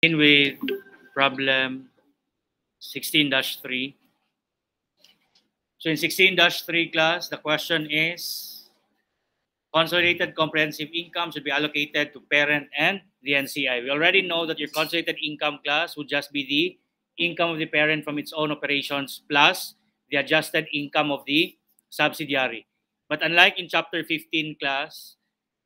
In with problem 16-3. So in 16-3 class, the question is, consolidated comprehensive income should be allocated to parent and the NCI. We already know that your consolidated income class would just be the income of the parent from its own operations plus the adjusted income of the subsidiary. But unlike in chapter 15 class,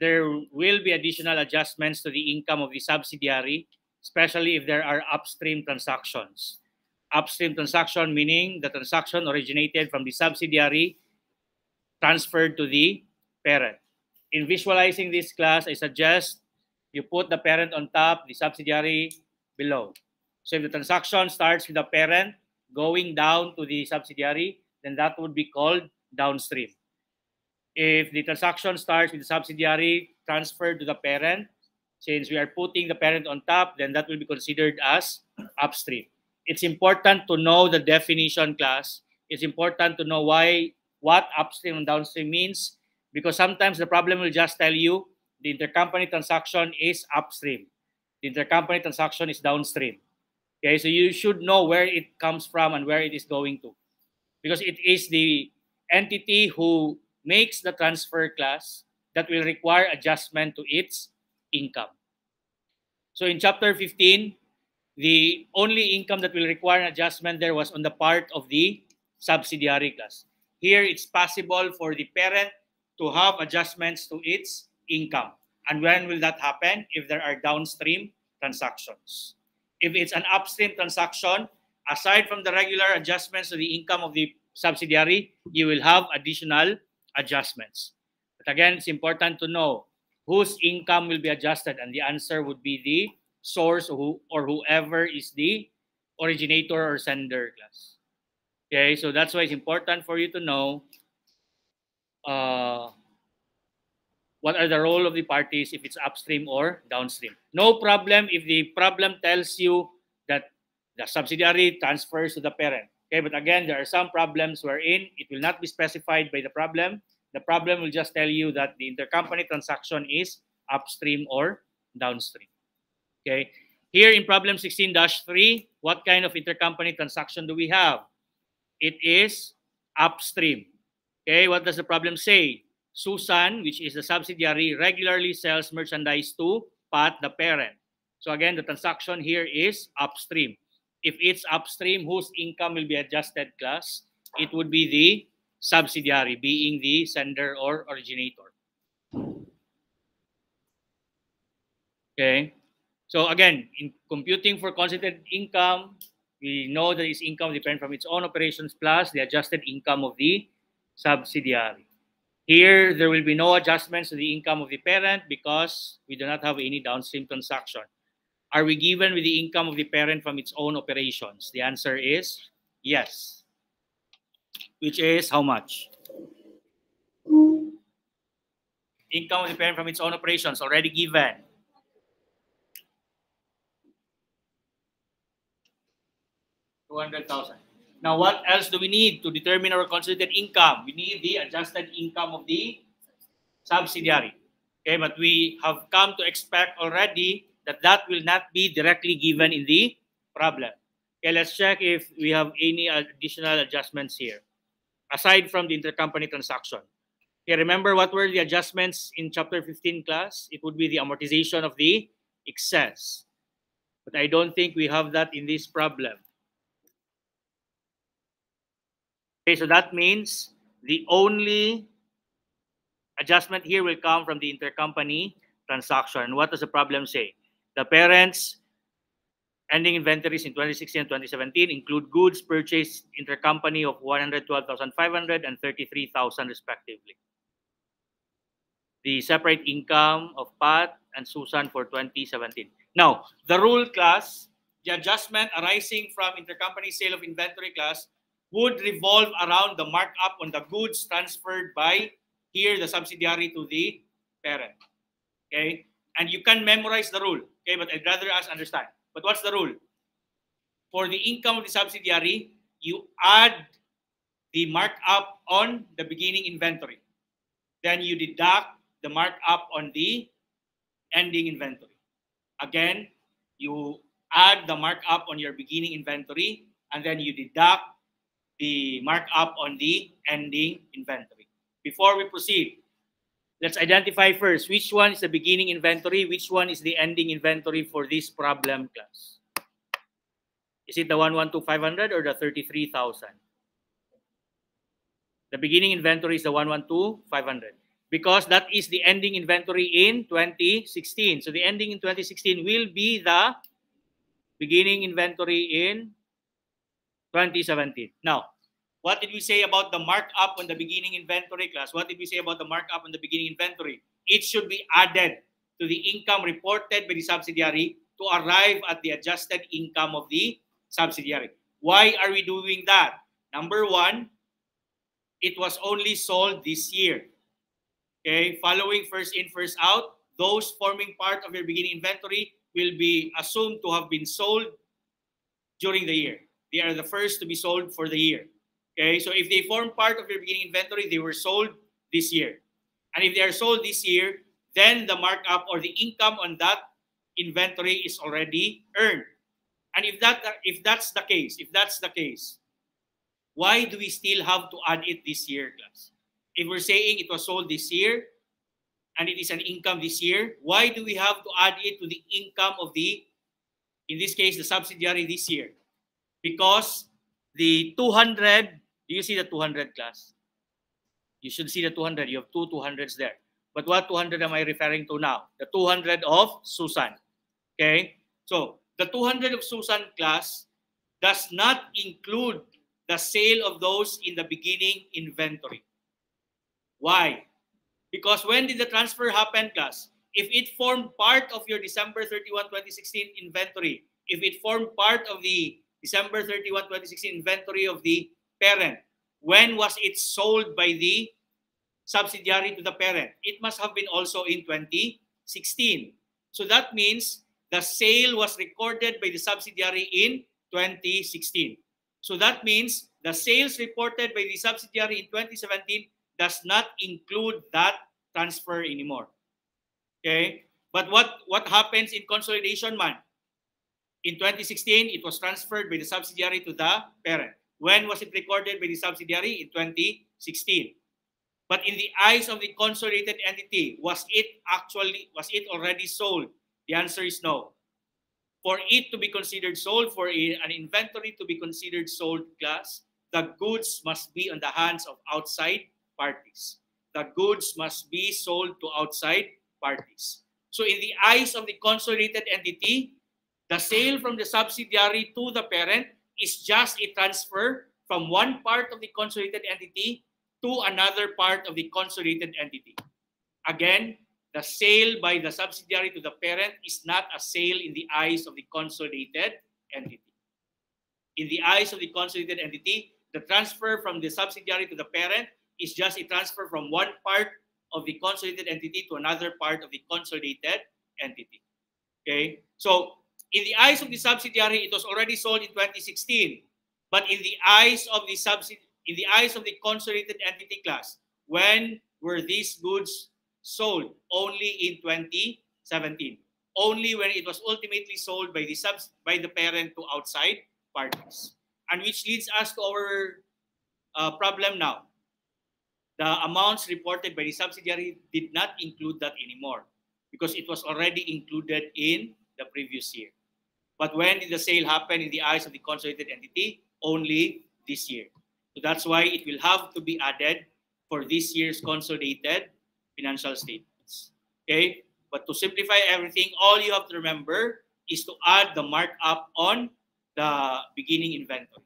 there will be additional adjustments to the income of the subsidiary, especially if there are upstream transactions. Upstream transaction meaning the transaction originated from the subsidiary transferred to the parent. In visualizing this class, I suggest you put the parent on top, the subsidiary below. So if the transaction starts with the parent going down to the subsidiary, then that would be called downstream. If the transaction starts with the subsidiary transferred to the parent, since we are putting the parent on top, then that will be considered as upstream. It's important to know the definition class. It's important to know what upstream and downstream means, because sometimes the problem will just tell you the intercompany transaction is upstream. The intercompany transaction is downstream. Okay, so you should know where it comes from and where it is going to, because it is the entity who makes the transfer class that will require adjustment to its income. So in chapter 15, the only income that will require an adjustment there was on the part of the subsidiary class. Here, it's possible for the parent to have adjustments to its income. And when will that happen? If there are downstream transactions. If it's an upstream transaction, aside from the regular adjustments to the income of the subsidiary, you will have additional adjustments. But again, it's important to know whose income will be adjusted, and the answer would be the source or whoever is the originator or sender class. Okay, so that's why it's important for you to know what are the role of the parties if it's upstream or downstream. No problem if the problem tells you that the subsidiary transfers to the parent. Okay, but again, there are some problems wherein it will not be specified by the problem. The problem will just tell you that the intercompany transaction is upstream or downstream. Okay, here in problem 16-3, what kind of intercompany transaction do we have? It is upstream. Okay, what does the problem say? Susan, which is the subsidiary, regularly sells merchandise to Pat, the parent. So again, the transaction here is upstream. If it's upstream, whose income will be adjusted class? It would be the subsidiary, being the sender or originator. Okay. So again, in computing for consolidated income, we know that its income depends from its own operations plus the adjusted income of the subsidiary. Here, there will be no adjustments to the income of the parent because we do not have any downstream transaction. Are we given with the income of the parent from its own operations? The answer is yes. Which is how much? Income of the parent from its own operations already given. 200,000. Now, what else do we need to determine our consolidated income? We need the adjusted income of the subsidiary. Okay, but we have come to expect already that that will not be directly given in the problem. Okay, let's check if we have any additional adjustments here, aside from the intercompany transaction. Okay, remember what were the adjustments in chapter 15 class? It would be the amortization of the excess. But I don't think we have that in this problem. Okay, so that means the only adjustment here will come from the intercompany transaction. What does the problem say? The parents' ending inventories in 2016 and 2017 include goods purchased intercompany of 112,500 and 33,000 respectively. The separate income of Pat and Susan for 2017. Now, the rule class, the adjustment arising from intercompany sale of inventory class would revolve around the markup on the goods transferred by here the subsidiary to the parent. Okay, and you can memorize the rule. Okay, but I'd rather us understand. But what's the rule? For the income of the subsidiary, you add the markup on the beginning inventory. Then you deduct the markup on the ending inventory. Again, you add the markup on your beginning inventory, and then you deduct the markup on the ending inventory. Before we proceed, let's identify first which one is the beginning inventory, which one is the ending inventory for this problem class. Is it the 112,500 or the 33,000? The beginning inventory is the 112,500 because that is the ending inventory in 2016. So the ending in 2016 will be the beginning inventory in 2017. Now, what did we say about the markup on the beginning inventory class? What did we say about the markup on the beginning inventory? It should be added to the income reported by the subsidiary to arrive at the adjusted income of the subsidiary. Why are we doing that? Number one, it was only sold this year. Okay, following first in, first out, those forming part of your beginning inventory will be assumed to have been sold during the year. They are the first to be sold for the year. Okay, so if they form part of your beginning inventory, they were sold this year. And if they are sold this year, then the markup or the income on that inventory is already earned. And if that's the case, why do we still have to add it this year, class? If we're saying it was sold this year and it is an income this year, why do we have to add it to the income of the, in this case, the subsidiary this year? Because the 200, do you see the 200, class? You should see the 200. You have two 200s there. But what 200 am I referring to now? The 200 of Susan. Okay? So the 200 of Susan, class, does not include the sale of those in the beginning inventory. Why? Because when did the transfer happen, class? If it formed part of your December 31, 2016 inventory, if it formed part of the December 31, 2016 inventory of the parent, when was it sold by the subsidiary to the parent? It must have been also in 2016. So that means the sale was recorded by the subsidiary in 2016. So that means the sales reported by the subsidiary in 2017 does not include that transfer anymore. Okay? But what happens in consolidation month? In 2016, it was transferred by the subsidiary to the parent. When was it recorded by the subsidiary? In 2016. But in the eyes of the consolidated entity, was it already sold? The answer is no. For it to be considered sold, for an inventory to be considered sold, class, the goods must be on the hands of outside parties. The goods must be sold to outside parties. So in the eyes of the consolidated entity, the sale from the subsidiary to the parent is just a transfer from one part of the consolidated entity to another part of the consolidated entity. Again, the sale by the subsidiary to the parent is not a sale in the eyes of the consolidated entity. In the eyes of the consolidated entity, the transfer from the subsidiary to the parent is just a transfer from one part of the consolidated entity to another part of the consolidated entity. Okay? So, in the eyes of the subsidiary, it was already sold in 2016. But in the eyes of the consolidated entity, class, when were these goods sold? Only in 2017. Only when it was ultimately sold by the parent to outside parties. And which leads us to our problem now. The amounts reported by the subsidiary did not include that anymore because it was already included in the previous year. But when did the sale happen in the eyes of the consolidated entity? Only this year. So that's why it will have to be added for this year's consolidated financial statements. Okay? But to simplify everything, all you have to remember is to add the markup on the beginning inventory.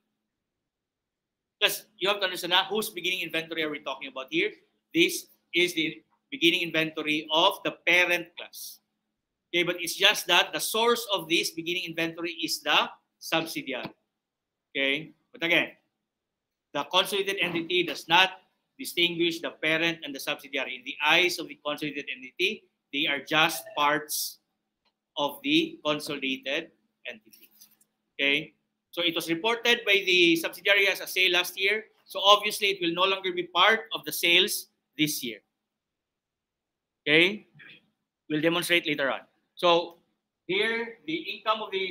Because you have to understand whose beginning inventory are we talking about here? This is the beginning inventory of the parent class. Okay, but it's just that the source of this beginning inventory is the subsidiary. Okay, but again, the consolidated entity does not distinguish the parent and the subsidiary. In the eyes of the consolidated entity, they are just parts of the consolidated entity. Okay, so it was reported by the subsidiary as a sale last year. So obviously, it will no longer be part of the sales this year. Okay, we'll demonstrate later on. So here, the income of the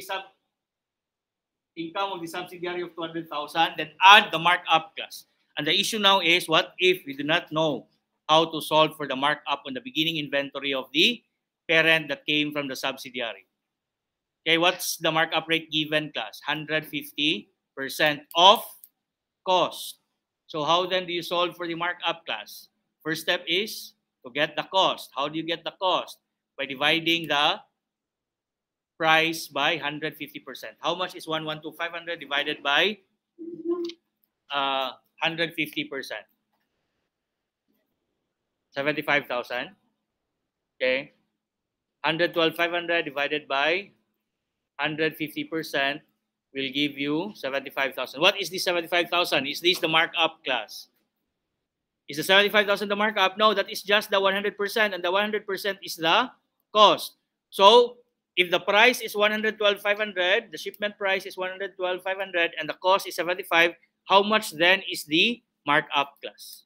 income of the subsidiary of 200,000, then add the markup class. And the issue now is, what if we do not know how to solve for the markup on the beginning inventory of the parent that came from the subsidiary? Okay, what's the markup rate given, class? 150% of cost. So how then do you solve for the markup, class? First step is to get the cost. How do you get the cost? By dividing the price by 150%. How much is 112,500 divided by 150%? 75,000. Okay. 112,500 divided by 150% will give you 75,000. What is the 75,000? Is this the markup, class? Is the 75,000 the markup? No, that is just the 100%, and the 100% is the cost. So if the price is 112,500, the shipment price is 112,500, and the cost is 75, how much then is the markup, class?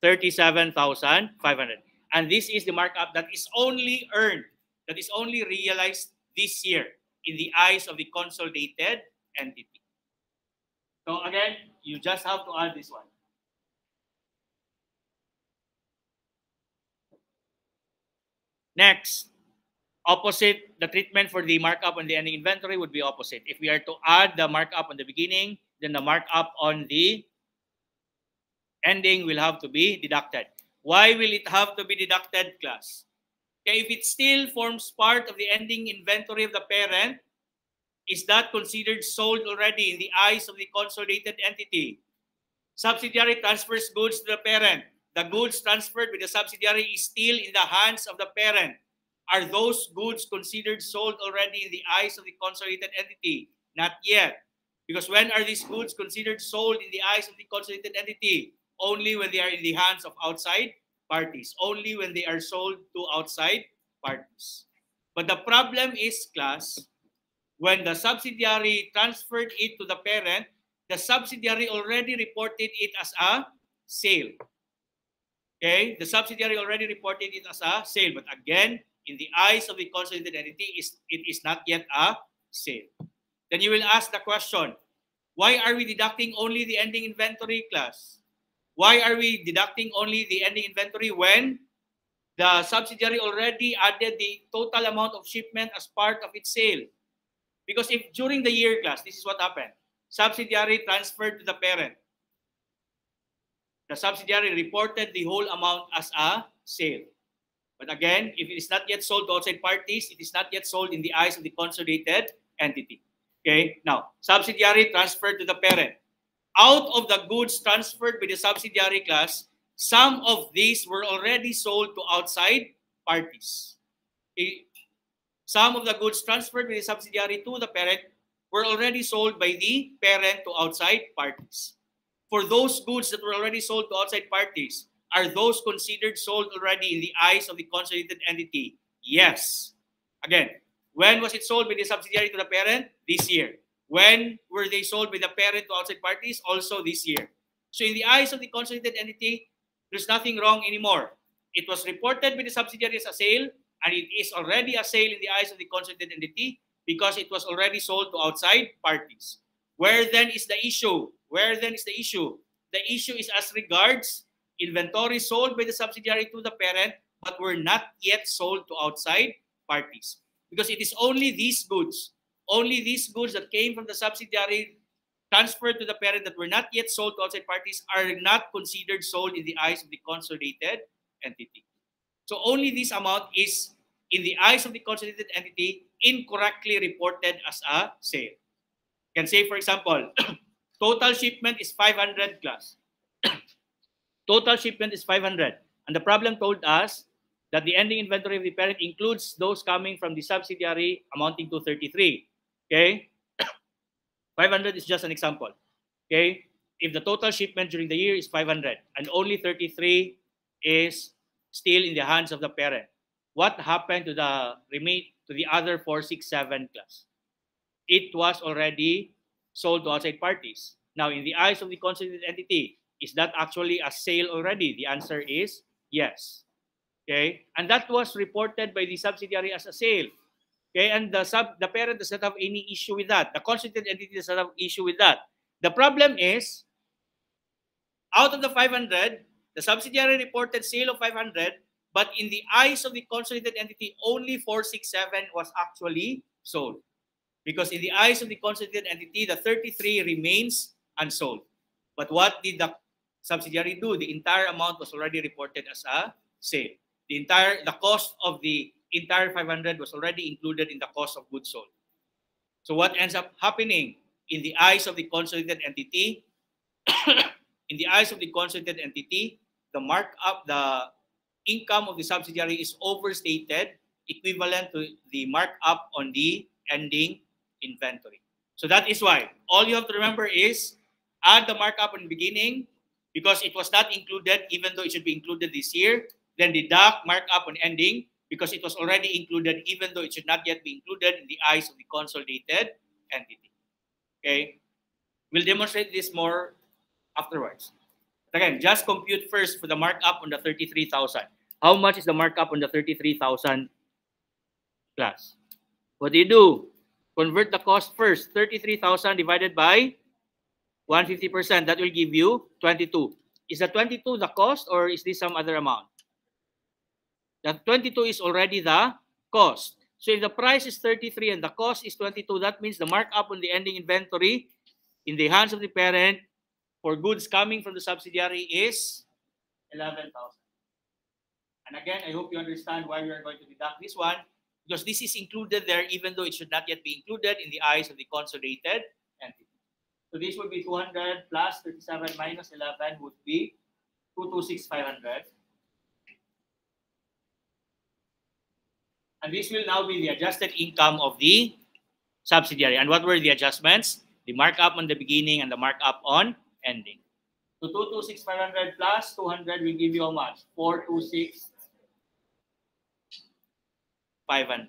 37,500. And this is the markup that is only earned, that is only realized this year in the eyes of the consolidated entity. So again, you just have to add this one. Next, opposite, the treatment for the markup on the ending inventory would be opposite. If we are to add the markup on the beginning, then the markup on the ending will have to be deducted. Why will it have to be deducted, class? Okay, if it still forms part of the ending inventory of the parent, is that considered sold already in the eyes of the consolidated entity? Subsidiary transfers goods to the parent. The goods transferred with the subsidiary is still in the hands of the parent. Are those goods considered sold already in the eyes of the consolidated entity? Not yet. Because when are these goods considered sold in the eyes of the consolidated entity? Only when they are in the hands of outside parties. Only when they are sold to outside parties. But the problem is, class, when the subsidiary transferred it to the parent, the subsidiary already reported it as a sale. Okay, the subsidiary already reported it as a sale, but again, in the eyes of the consolidated entity, it is not yet a sale. Then you will ask the question, why are we deducting only the ending inventory, class? Why are we deducting only the ending inventory when the subsidiary already added the total amount of shipment as part of its sale? Because if during the year, class, this is what happened. Subsidiary transferred to the parent. The subsidiary reported the whole amount as a sale. But again, if it is not yet sold to outside parties, it is not yet sold in the eyes of the consolidated entity. Okay, now, subsidiary transferred to the parent. Out of the goods transferred by the subsidiary, class, some of these were already sold to outside parties. Okay? Some of the goods transferred by the subsidiary to the parent were already sold by the parent to outside parties. For those goods that were already sold to outside parties, are those considered sold already in the eyes of the consolidated entity? Yes. Again, when was it sold by the subsidiary to the parent? This year. When were they sold by the parent to outside parties? Also this year. So in the eyes of the consolidated entity, there's nothing wrong anymore. It was reported by the subsidiary as a sale, and it is already a sale in the eyes of the consolidated entity because it was already sold to outside parties. Where then is the issue? Where then is the issue? The issue is as regards inventory sold by the subsidiary to the parent but were not yet sold to outside parties. Because it is only these goods that came from the subsidiary transferred to the parent that were not yet sold to outside parties are not considered sold in the eyes of the consolidated entity. So only this amount is, in the eyes of the consolidated entity, incorrectly reported as a sale. You can say, for example, total shipment is 500 class. Total shipment is 500. And the problem told us that the ending inventory of the parent includes those coming from the subsidiary amounting to 33. Okay? 500 is just an example. Okay? If the total shipment during the year is 500 and only 33 is still in the hands of the parent, what happened to the other 467 class? It was already sold to outside parties. Now, in the eyes of the consolidated entity, is that actually a sale already? The answer is yes. Okay? And that was reported by the subsidiary as a sale. Okay, and the parent does not have any issue with that. The constituted entity does not have issue with that. The problem is, out of the 500, the subsidiary reported sale of 500, but in the eyes of the consolidated entity, only 467 was actually sold. Because in the eyes of the consolidated entity, the 33 remains unsold. But what did the subsidiary do? The entire amount was already reported as a sale. The cost of the entire 500 was already included in the cost of goods sold. So what ends up happening in the eyes of the consolidated entity? In the eyes of the consolidated entity, the markup, the income of the subsidiary is overstated, equivalent to the markup on the ending inventory. So that is why all you have to remember is add the markup in the beginning because it was not included, even though it should be included this year. Then deduct markup on ending because it was already included, even though it should not yet be included in the eyes of the consolidated entity. Okay, we'll demonstrate this more afterwards. Again, just compute first for the markup on the 33,000. How much is the markup on the 33,000 class? What do? Convert the cost first. 33,000 divided by 150%. That will give you 22. Is the 22 the cost or is this some other amount? The 22 is already the cost. So if the price is 33 and the cost is 22, that means the markup on the ending inventory in the hands of the parent for goods coming from the subsidiary is 11,000. And again, I hope you understand why we are going to deduct this one, because this is included there even though it should not yet be included in the eyes of the consolidated entity. So this would be 200 plus 37 minus 11 would be 226,500. And this will now be the adjusted income of the subsidiary. And what were the adjustments? The markup on the beginning and the markup on ending. So 226,500 plus 200 will give you how much? 426,500.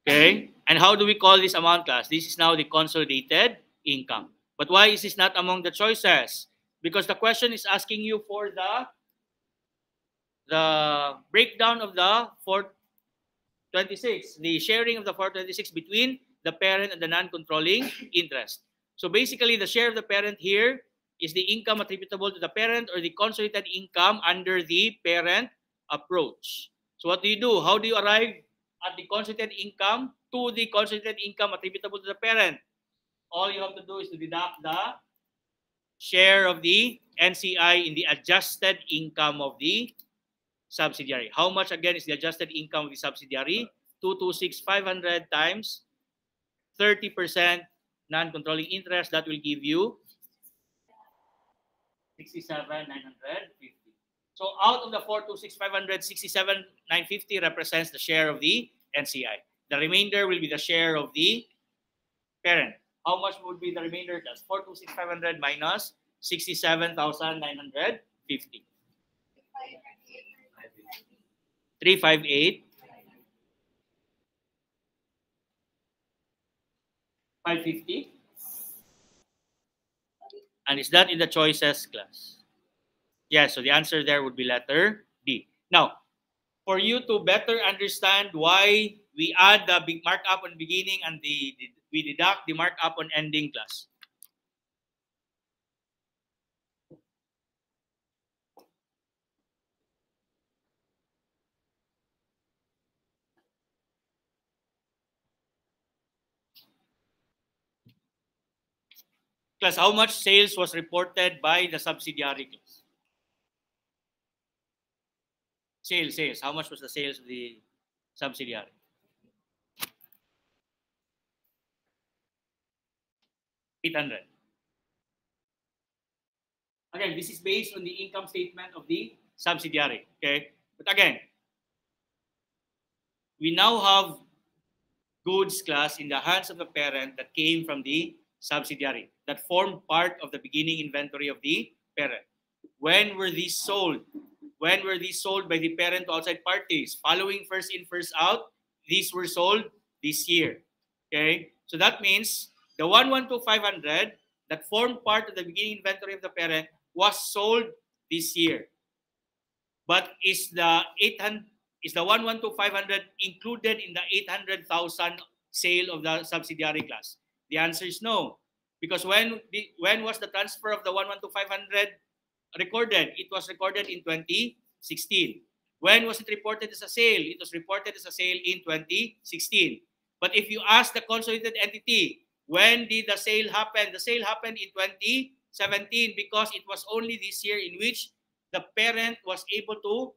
Okay. And how do we call this amount, class? This is now the consolidated income. But why is this not among the choices? Because the question is asking you for the breakdown of the 426, the sharing of the 426 between the parent and the non-controlling interest. So basically, the share of the parent here is the income attributable to the parent or the consolidated income under the parent approach. So what do? How do you arrive at the consolidated income to the consolidated income attributable to the parent? All you have to do is to deduct the share of the NCI in the adjusted income of the subsidiary. How much again is the adjusted income of the subsidiary? 226,500 times 30% non-controlling interest. That will give you 67,950. So out of the 426,500, 67,950 represents the share of the NCI. The remainder will be the share of the parent. How much would be the remainder? That's 426,500 minus 67,950. 358. 550. And is that in the choices, class? Yes, so the answer there would be letter D. Now, for you to better understand why we add the big markup on beginning and we deduct the markup on ending, class. Class, how much sales was reported by the subsidiary, class? Sales. How much was the sales of the subsidiary? $800. Again, this is based on the income statement of the subsidiary. Okay, but again, we now have goods, class, in the hands of the parent that came from the subsidiary that formed part of the beginning inventory of the parent. When were these sold? When were these sold by the parent to outside parties? Following first in, first out, these were sold this year. Okay, so that means the 112,500 that formed part of the beginning inventory of the parent was sold this year. But is the 112,500 included in the 800,000 sale of the subsidiary class? The answer is no, because when was the transfer of the 112,500 recorded? It was recorded in 2016. When was it reported as a sale? It was reported as a sale in 2016. But if you ask the consolidated entity, when did the sale happen? The sale happened in 2017, because it was only this year in which the parent was able to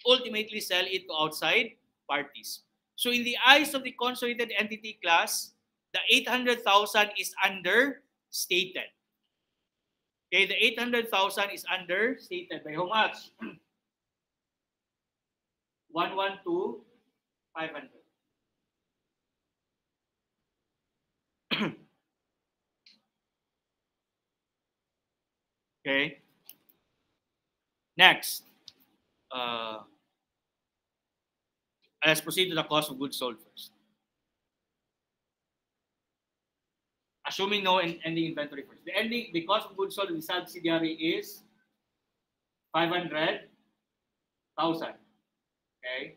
ultimately sell it to outside parties. So in the eyes of the consolidated entity class, the 800,000 is understated. Okay, the 800,000 is understated by how much? 112,500. Okay. Next, let's proceed to the cost of goods sold first. Assuming no ending inventory first. The cost of goods sold of the subsidiary is 500,000. Okay.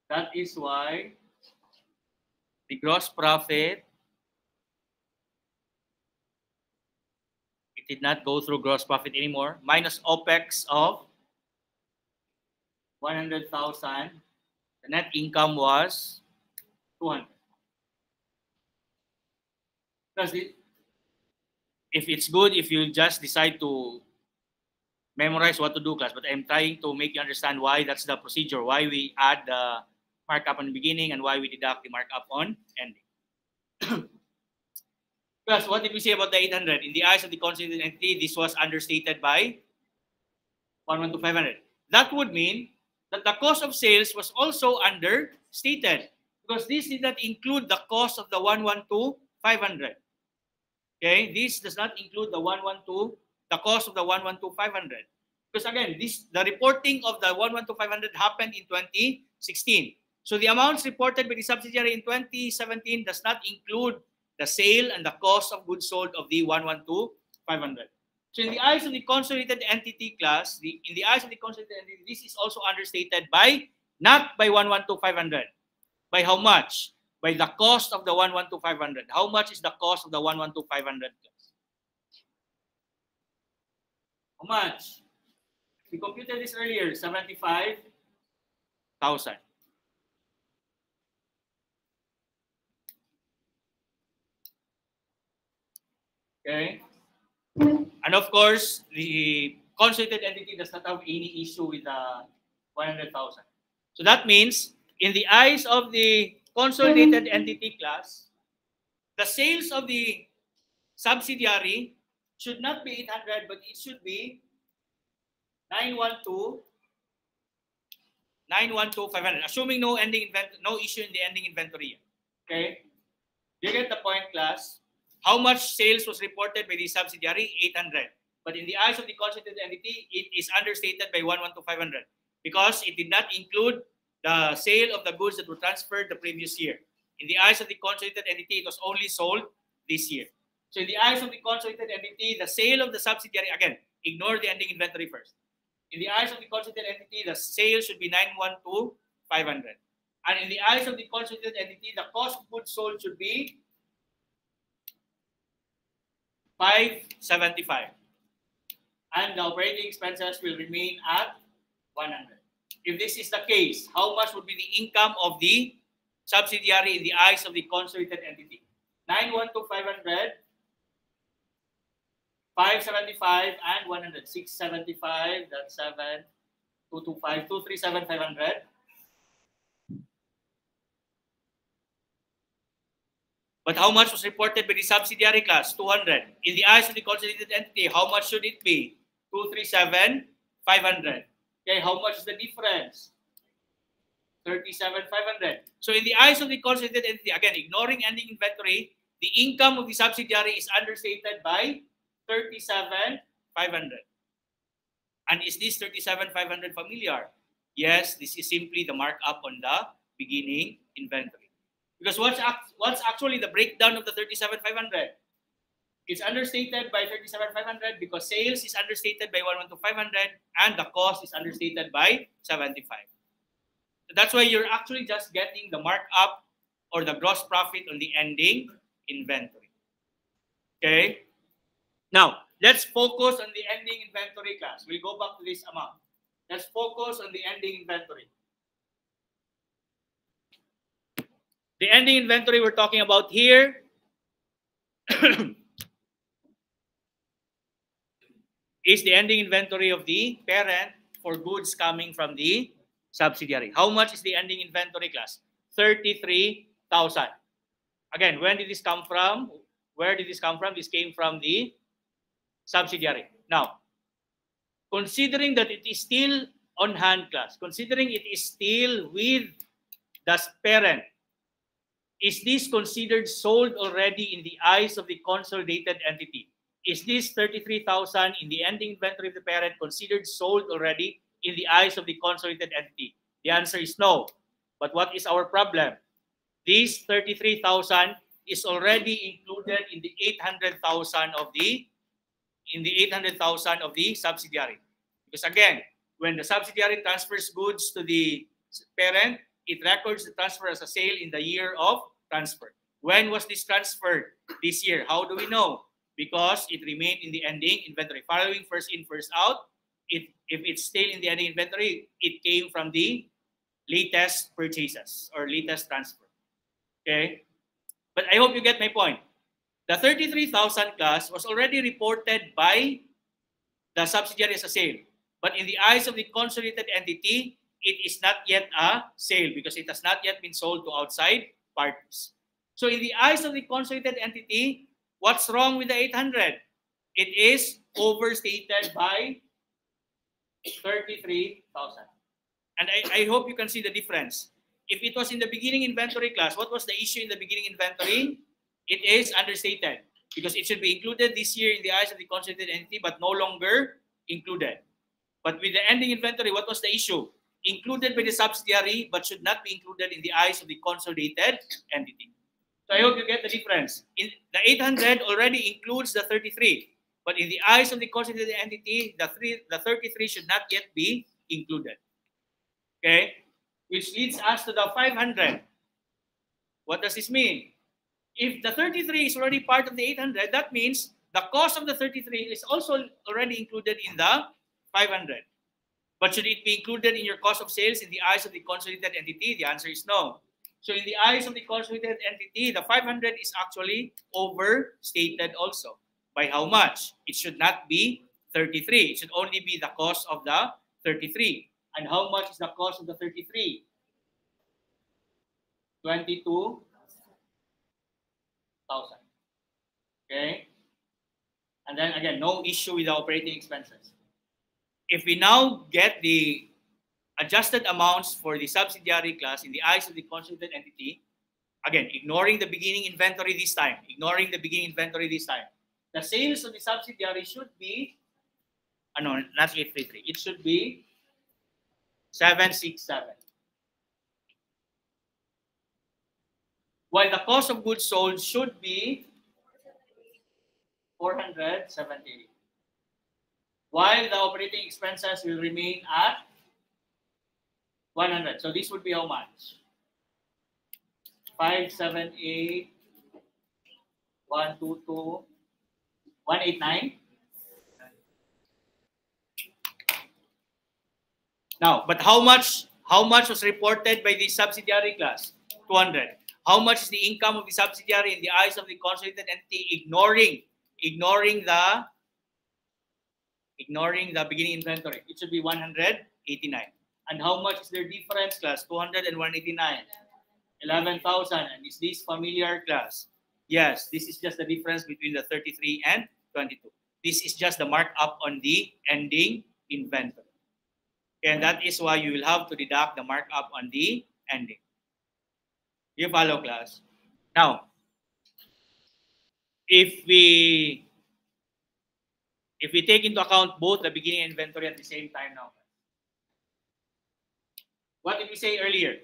That is why the gross profit, it did not go through gross profit anymore, minus OPEX of 100,000. The net income was 200. Because if it's good if you just decide to memorize what to do, class, but I'm trying to make you understand why that's the procedure, why we add the markup on the beginning and why we deduct the markup on ending. Plus, what did we say about the 800? In the eyes of the consolidated entity, this was understated by 112,500. That would mean that the cost of sales was also understated, because this did not include the cost of the 112,500. Okay, this does not include the cost of the 112,500. Because again, the reporting of the 112,500 happened in 2016. So the amounts reported by the subsidiary in 2017 does not include the sale and the cost of goods sold of the 112,500. So in the eyes of the consolidated entity class, in the eyes of the consolidated entity, this is also understated by, not by 112,500. By how much? By the cost of the 112,500. How much is the cost of the 112,500 class? How much? We computed this earlier, 75,000. Okay. And of course, the consolidated entity does not have any issue with the 100,000. So that means, in the eyes of the consolidated entity class, the sales of the subsidiary should not be 800, but it should be 912,500, assuming no issue in the ending inventory. Okay, you get the point, class? How much sales was reported by the subsidiary? 800. But in the eyes of the consolidated entity, it is understated by 112,500 because it did not include the sale of the goods that were transferred the previous year. In the eyes of the consolidated entity, it was only sold this year. So in the eyes of the consolidated entity, the sale of the subsidiary, again, ignore the ending inventory first. In the eyes of the consolidated entity, the sale should be 912,500. And in the eyes of the consolidated entity, the cost of goods sold should be 575. And the operating expenses will remain at 100. If this is the case, how much would be the income of the subsidiary in the eyes of the consolidated entity? 912,500, 575, and 100. 675, that's 7, 225, 237,500. But how much was reported by the subsidiary class? 200. In the eyes of the consolidated entity, how much should it be? 237,500. Okay, how much is the difference? 37,500. So in the eyes of the consolidated entity, again, ignoring ending inventory, the income of the subsidiary is understated by 37,500. And is this 37,500 familiar? Yes, this is simply the markup on the beginning inventory. Because what's actually the breakdown of the 37,500? It's understated by 37,500 because sales is understated by 112,500 and the cost is understated by 75. So that's why you're actually just getting the markup or the gross profit on the ending inventory. Okay? Now, let's focus on the ending inventory class. We'll go back to this amount. Let's focus on the ending inventory. The ending inventory we're talking about here is the ending inventory of the parent for goods coming from the subsidiary. How much is the ending inventory class? 33,000. Again, when did this come from? Where did this come from? This came from the subsidiary. Now, considering that it is still on hand class, considering it is still with the parent, is this considered sold already in the eyes of the consolidated entity? Is this 33,000 in the ending inventory of the parent considered sold already in the eyes of the consolidated entity? The answer is no. But what is our problem? This 33,000 is already included in the 800,000 of the subsidiary. Because again, when the subsidiary transfers goods to the parent, it records the transfer as a sale in the year of transfer. When was this transferred? This year. How do we know? Because it remained in the ending inventory. Following first in, first out, if it's still in the ending inventory, it came from the latest purchases or latest transfer. Okay? But I hope you get my point. The 33,000 class was already reported by the subsidiary as a sale. But in the eyes of the consolidated entity, it is not yet a sale because it has not yet been sold to outside parties. So in the eyes of the consolidated entity, what's wrong with the 800? It is overstated by 33,000. And I hope you can see the difference. If it was in the beginning inventory class, what was the issue in the beginning inventory? It is understated because it should be included this year in the eyes of the consolidated entity but no longer included. But with the ending inventory, what was the issue? Included by the subsidiary but should not be included in the eyes of the consolidated entity. So I hope you get the difference. In the 800 already includes the 33, but in the eyes of the consolidated entity, the 33 should not yet be included. Okay, which leads us to the 500. What does this mean? If the 33 is already part of the 800, that means the cost of the 33 is also already included in the 500. But should it be included in your cost of sales in the eyes of the consolidated entity? The answer is no. So in the eyes of the consolidated entity, the 500 is actually overstated also. By how much? It should not be 33. It should only be the cost of the 33. And how much is the cost of the 33? 22,000. Okay? And then again, no issue with the operating expenses. If we now get the adjusted amounts for the subsidiary class in the eyes of the consolidated entity, again, ignoring the beginning inventory this time, the sales of the subsidiary should be, no, not 833, it should be 767. While the cost of goods sold should be 478. While the operating expenses will remain at 100. So this would be how much? 578, 122, 189. Now, but how much was reported by the subsidiary class? 200. How much is the income of the subsidiary in the eyes of the consolidated entity, ignoring the beginning inventory? It should be 189. And how much is their difference class? 200 and 189. 11,000. And is this familiar class? Yes, this is just the difference between the 33 and 22. This is just the markup on the ending inventory. And that is why you will have to deduct the markup on the ending. You follow, class? Now, if we take into account both the beginning inventory at the same time now, what did we say earlier?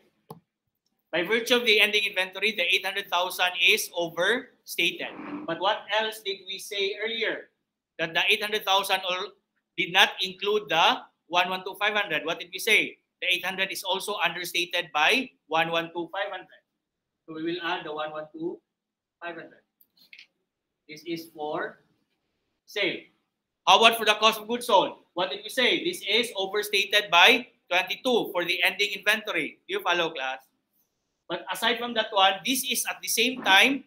By virtue of the ending inventory, the 800,000 is overstated. But what else did we say earlier? That the 800,000 did not include the 112,500. What did we say? The 800 is also understated by 112,500. So we will add the 112,500. This is for sale. How about for the cost of goods sold? What did we say? This is overstated by 22 for the ending inventory. You follow, class? But aside from that one, this is at the same time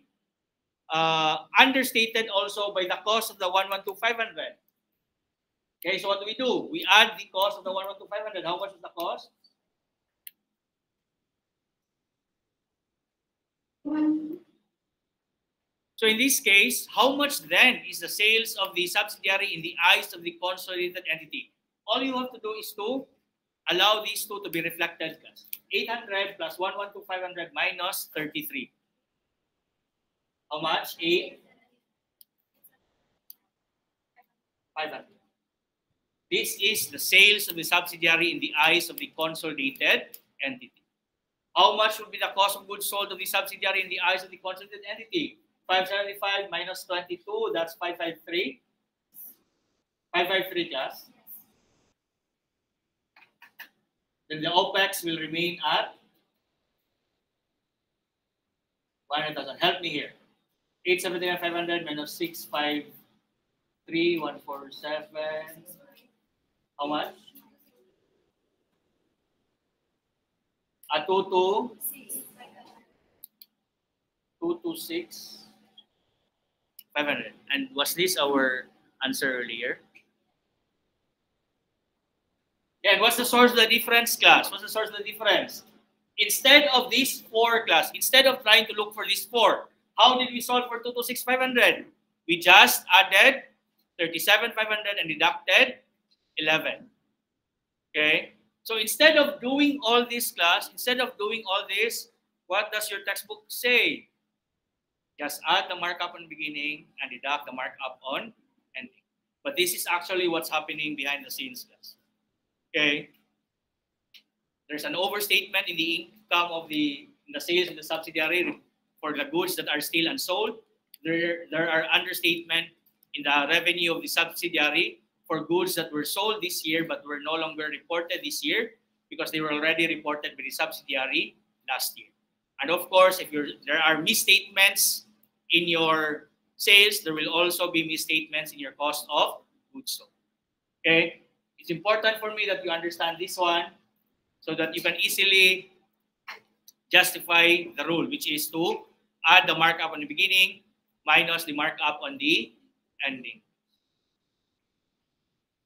understated also by the cost of the 112,500. Okay, so what do we do? We add the cost of the 112,500. How much is the cost? 1. So in this case, how much then is the sales of the subsidiary in the eyes of the consolidated entity? All you have to do is to allow these two to be reflected. 800 plus 112,500 minus 33. How much? 8,500. This is the sales of the subsidiary in the eyes of the consolidated entity. How much would be the cost of goods sold of the subsidiary in the eyes of the consolidated entity? 575 minus 22, that's 553. 553, class. Then the OPEX will remain at 100,000. Help me here. 879,500 minus 653, 147. How much? 226. 500. And was this our answer earlier? And what's the source of the difference, class? What's the source of the difference? Instead of these 4, class, instead of trying to look for these 4, how did we solve for 226,500? We just added 37,500 and deducted 11. Okay? So instead of doing all this, class, instead of doing all this, what does your textbook say? Just add the markup on beginning and deduct the markup on ending. But this is actually what's happening behind the scenes, class. Okay? There's an overstatement in the income of the sales of the subsidiary for the goods that are still unsold. There are understatement in the revenue of the subsidiary for goods that were sold this year but were no longer reported this year because they were already reported by the subsidiary last year. And of course, if there are misstatements in your sales, there will also be misstatements in your cost of goods sold. Okay? It's important for me that you understand this one so that you can easily justify the rule, which is to add the markup on the beginning minus the markup on the ending.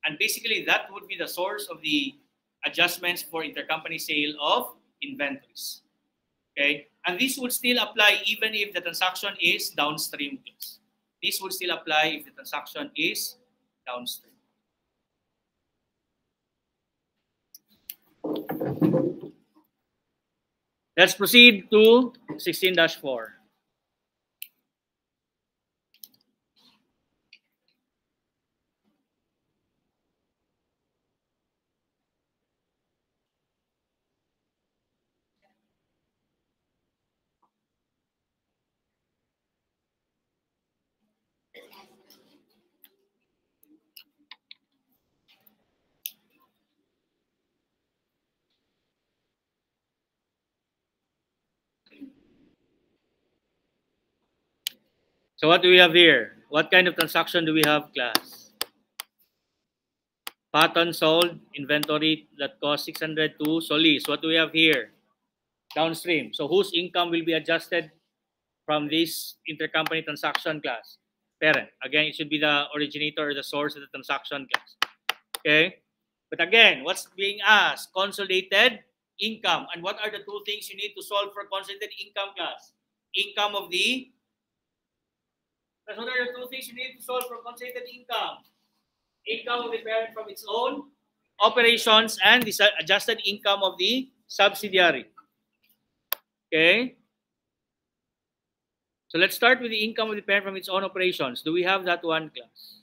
And basically, that would be the source of the adjustments for intercompany sale of inventories. Okay? And this would still apply even if the transaction is downstream. This would still apply if the transaction is downstream. Let's proceed to 16-4. So what do we have here? What kind of transaction do we have, class? Patton sold inventory that cost 600 to Solis. What do we have here? Downstream. So whose income will be adjusted from this intercompany transaction, class? Parent. Again, it should be the originator or the source of the transaction, class. Okay? But again, what's being asked? Consolidated income. And what are the two things you need to solve for consolidated income, class? Income of the... What are the two things you need to solve for consolidated income? Income of the parent from its own operations and the adjusted income of the subsidiary. Okay? So let's start with the income of the parent from its own operations. Do we have that one, class?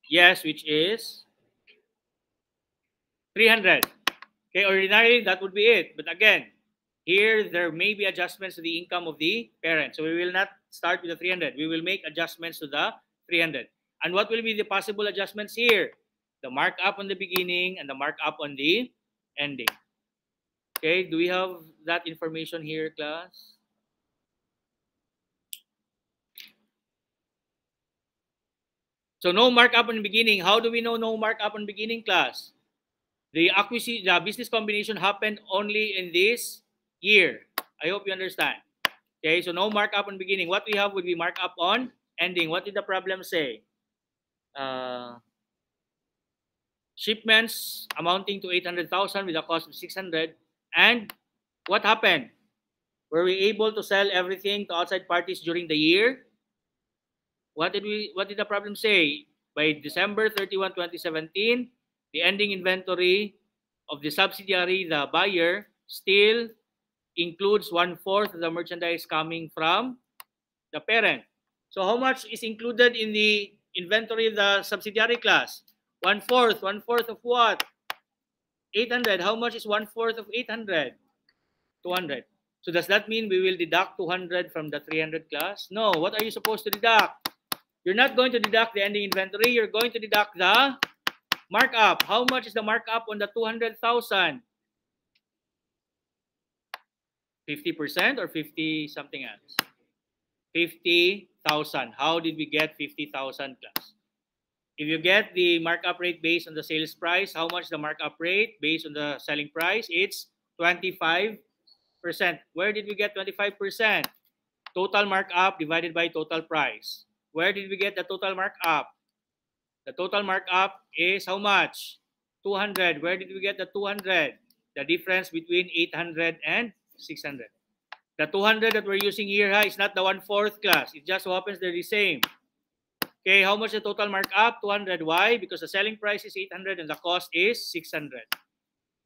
Yes, which is 300. Okay, ordinarily that would be it. But again, here there may be adjustments to the income of the parent. So we will not start with the 300. We will make adjustments to the 300. And what will be the possible adjustments here? The markup on the beginning and the markup on the ending. Okay, do we have that information here, class? So no markup on the beginning. How do we know no markup on beginning, class? The business combination happened only in this year. I hope you understand. Okay, so no markup on beginning. What we have would be markup on ending. What did the problem say? Shipments amounting to 800,000 with a cost of 600. And what happened? Were we able to sell everything to outside parties during the year? What did the problem say? By December 31, 2017, the ending inventory of the subsidiary, the buyer, still includes 1/4 of the merchandise coming from the parent. So how much is included in the inventory of the subsidiary, class? 1/4. 1/4 of what? 800. How much is 1/4 of 800? 200. So does that mean we will deduct 200 from the 300, class? No. What are you supposed to deduct? You're not going to deduct the ending inventory. You're going to deduct the markup. How much is the markup on the 200,000? 50% or 50 something else? 50,000. How did we get 50,000, class? If you get the markup rate based on the sales price, how much the markup rate based on the selling price? It's 25%. Where did we get 25%? Total markup divided by total price. Where did we get the total markup? The total markup is how much? 200. Where did we get the 200? The difference between 800 and 600. The 200 that we're using here is not the 1/4, class. It just so happens they're the same. Okay, how much the total markup? 200. Why? Because the selling price is 800 and the cost is 600.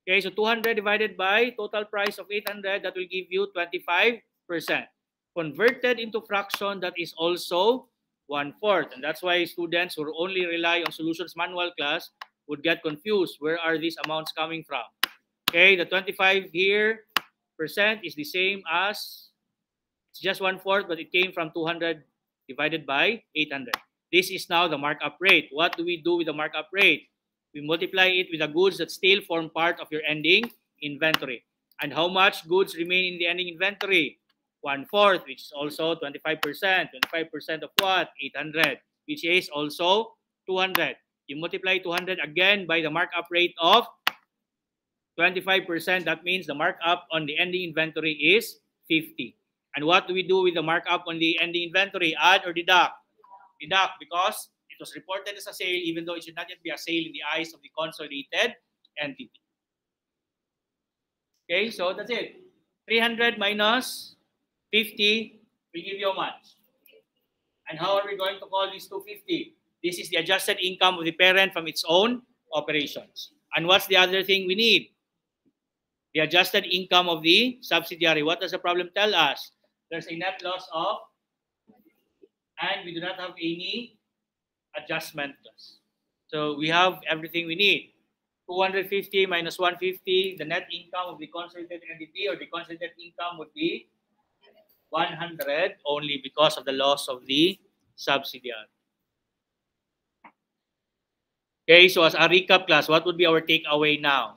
Okay, so 200 divided by total price of 800, that will give you 25%. Converted into fraction, that is also 1/4. And that's why students who only rely on solutions manual, class, would get confused. Where are these amounts coming from? Okay, the 25 here percent is the same as, it's just 1/4, but it came from 200 divided by 800. This is now the markup rate. What do we do with the markup rate? We multiply it with the goods that still form part of your ending inventory. And how much goods remain in the ending inventory? 1/4, which is also 25%. 25% of what? 800, which is also 200. You multiply 200 again by the markup rate of 25%. That means the markup on the ending inventory is 50. And what do we do with the markup on the ending inventory? Add or deduct? Deduct, because it was reported as a sale even though it should not yet be a sale in the eyes of the consolidated entity. Okay, so that's it. 300 minus 50 will give you how much? And how are we going to call this 250? This is the adjusted income of the parent from its own operations. And what's the other thing we need? The adjusted income of the subsidiary. What does the problem tell us? There's a net loss of, and we do not have any adjustment. So we have everything we need. 250 minus 150, the net income of the consolidated entity or the consolidated income would be 100 only because of the loss of the subsidiary. Okay, so as a recap, class, what would be our takeaway now?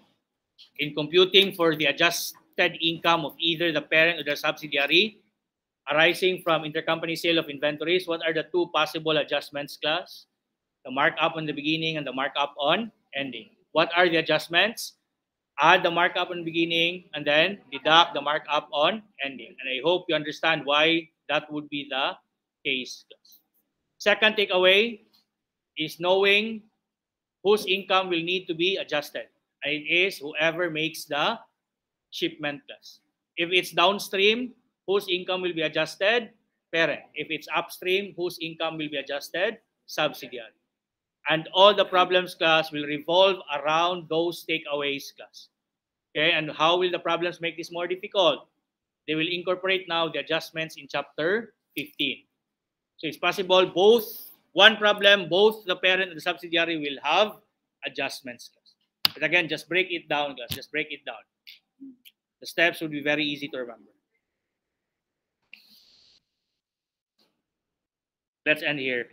In computing for the adjusted income of either the parent or the subsidiary arising from intercompany sale of inventories, what are the two possible adjustments, class? The markup on the beginning and the markup on ending. What are the adjustments? Add the markup on the beginning and then deduct the markup on ending. And I hope you understand why that would be the case, class. Second takeaway is knowing whose income will need to be adjusted. And it is whoever makes the shipment, class. If it's downstream, whose income will be adjusted? Parent. If it's upstream, whose income will be adjusted? Subsidiary. And all the problems, class, will revolve around those takeaways, class. Okay, and how will the problems make this more difficult? They will incorporate now the adjustments in chapter 15. So it's possible both one problem, both the parent and the subsidiary will have adjustments, class. But again, just break it down, class. Just break it down. The steps will be very easy to remember. let's end here.